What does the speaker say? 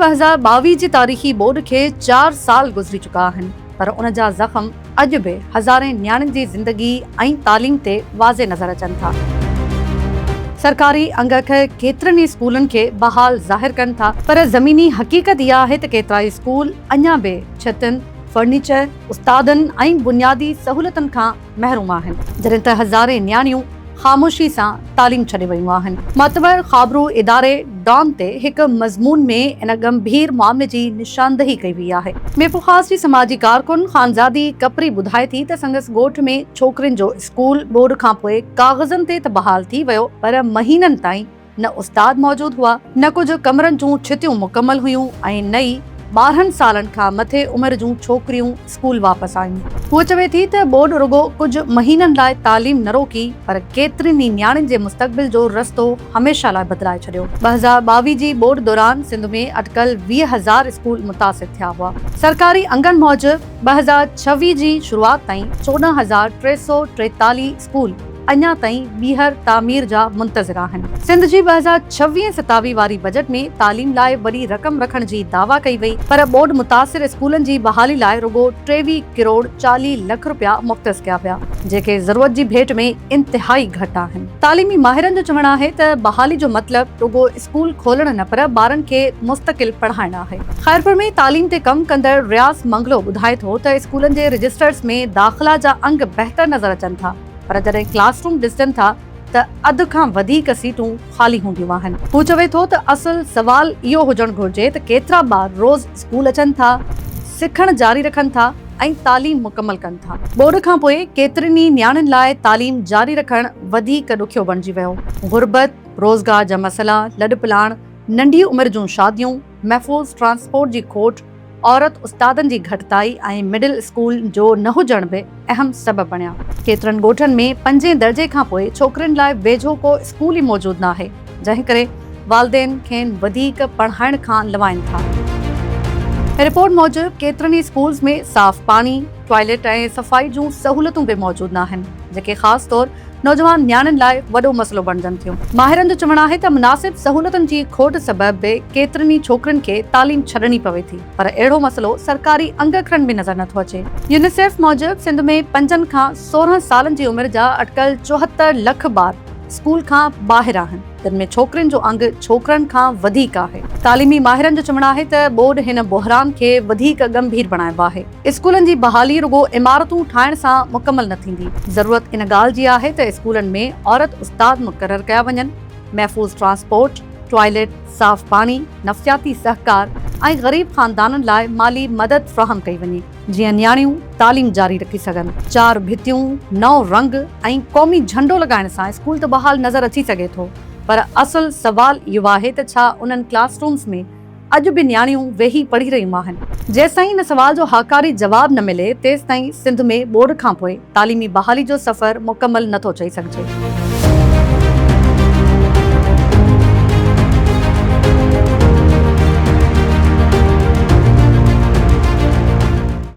2022 जी तारीख़ी बोर्ड के 4 साल गुज़री चुका आहिनि, पर उन जा ज़ख़्म अॼु बि हज़ारे न्याणियुनि जी ज़िंदगी ऐं तालीम ते वाज़े नज़र अचनि था। सरकारी अंग केतिरनि स्कूलनि खे बहाल ज़ाहिर कनि था, पर ज़मीनी हक़ीक़त इहा आहे त केतिरा ई स्कूल अञा बि छतनि, फर्नीचर, उस्तादनि ऐं बुनियादी सहूलियतुनि खां महरूम आहिनि, जॾहिं त हज़ारे न्याणियूं ख़ामोशी सां तालीम छॾे वयूं आहिनि। मातबर ख़ाबरू इदारे डॉन ते हिकु मज़मून में इन गंभीर मामले जी निशानदही कई वई आहे। मीरपुर ख़ास जी समाजी कारकुन ख़ानज़ादी कपरी ॿुधाए थी त संदसि ॻोठ में छोकिरियुनि जो स्कूल बोर्ड खां पोइ काग़ज़नि ते त बहाल थी वियो, पर महीननि ताईं न उस्ताद मौजूद हुआ, न कुझु कमरनि जूं छितियूं मुकमल हुयूं ऐं न ई 12 सालनि खां मथे उमिरि जूं छोकिरियूं स्कूल वापसि आयूं। हूअ चवे थी त बोर्ड रुगो कुझु महीननि लाइ तालीम न रोकी, पर केतिरनि ई न्याणियुनि जे मुस्तक़बिल जो रस्तो हमेशा लाइ बदिलाए छॾियो। 2022 जी बोर्ड दौरान सिंध में अटकल 20,000 स्कूल मुतासिर थिया हुआ। सरकारी अंगनि मूजिबि 2026 जी शुरूआत ताईं 14,343 स्कूल अञा ताईं ॿीहर तामीर जा मुंतज़िर आहिनि। सिंध जी 2026-27 वारी बजट में तालीम लाइ वॾी रक़म रखण जी दावा कई वई, पर बोर्ड मुतासिर स्कूलनि जी बहाली लाइ रुगो 23 करोड़ 40 लख रुपया मुख़्तस कया विया, जेके ज़रूरत जी भेट में इंतिहाई घटि आहिनि। तालीमी माहिरनि जो चवणु आहे त बहाली जो मतिलबु रुगो स्कूल खोलण न, पर ॿारनि खे मुस्तक़िल पढ़ाइण आहे। खैरपुर में तालीम ते कमु कंदड़ रियाज़ मंगलो ॿुधाए थो त स्कूलनि जे रजिस्टर्स में दाख़िला जा अंग बहितर नज़र अचनि था, पर जॾहिं क्लासरूम ॾिसनि था त अधु खां वधीक सीटूं ख़ाली हूंदियूं आहिनि। हू चवे थो त असुल सवाल इहो हुजणु घुर्जे त केतिरा ॿार रोज़ स्कूल अचनि था, सिखण जारी रखनि था ऐं तालीम मुकमल कनि था। बोर्ड खां पोइ केतिरनि ई न्याणियुनि लाइ तालीम जारी रखणु वधीक ॾुखियो बणिजी वियो। गुरबत, रोज़गार जा मसइला, लॾ पिलाण, नंढी उमिरि जूं शादियूं, महफ़ूज़ ट्रांसपोर्ट जी खोट, औरत उस्तादनि जी घटिताई ऐं मिडिल स्कूल जो न हुजण बि अहम सबब बणिया। केतिरनि ॻोठनि में 5 दर्जे खां पोइ छोकिरियुनि लाइ वेझो को स्कूल ई मौजूदु न आहे, जंहिं करे वालिदेन खेनि वधीक पढ़ाइण खां लवाइनि था। रिपोर्ट मूजिबि केतिरनि ई स्कूल्स में साफ़ पाणी, टॉयलेट ऐं सफ़ाई जूं सहूलियतूं बि मौजूदु न आहिनि, जेके ख़ासि तौर नौजवान न्याणियुनि लाइ वॾो मसइलो बणिजनि थियूं। माहिरनि जो चवणु आहे त मुनासिब सहूलियतुनि जी खोट सबबि बि केतिरनि ई छोकिरियुनि खे तालीम छॾणी पवे थी, पर अहिड़ो मसइलो सरकारी अंगखरनि में नज़र नथो अचे। यूनिसेफ मूजिबि सिंध में 5 खां 16 सालनि जी उमिरि जा अटकल 74 लख ॿार स्कूल खां ॿाहिरि आहिनि, जिन में छोकिरियुनि जो अंग छोकिरनि खां वधीक आहे। तालीमी माहिरनि जो चवणु आहे त बोर्ड हिन बहिरान खे वधीक गंभीर बणाइबो आहे। स्कूलनि जी बहाली रुगो इमारतूं ठाहिण सां मुकमल न थींदी। ज़रूरत इन ॻाल्हि जी आहे त स्कूलनि में औरत उस्ताद मुक़ररु कया वञनि, महफ़ूज़ ट्रांसपोर्ट, टॉयलेट, साफ़ पाणी, नफ़सियाती सहकार ऐं ग़रीब ख़ानदाननि लाइ माली मदद फ़राहम कई वञे, जीअं न्याणियूं तालीम जारी रखी सघनि। 4 भितियूं, 9 रंग ऐं क़ौमी झंडो लॻाइण सां स्कूल त बहाल नज़र अची सघे थो, पर असुल सवाल इहो आहे त छा उन्हनि क्लासरूम्स में अॼु बि न्याणियूं वेही पढ़ी रहियूं आहिनि। जेसिताईं इन सवाल जो हक़ारी जवाब न मिले, तेसिताईं सिंध में बोर्ड खां पोइ तालीमी बहाली जो सफ़र मुकमल नथो चई सघिजे।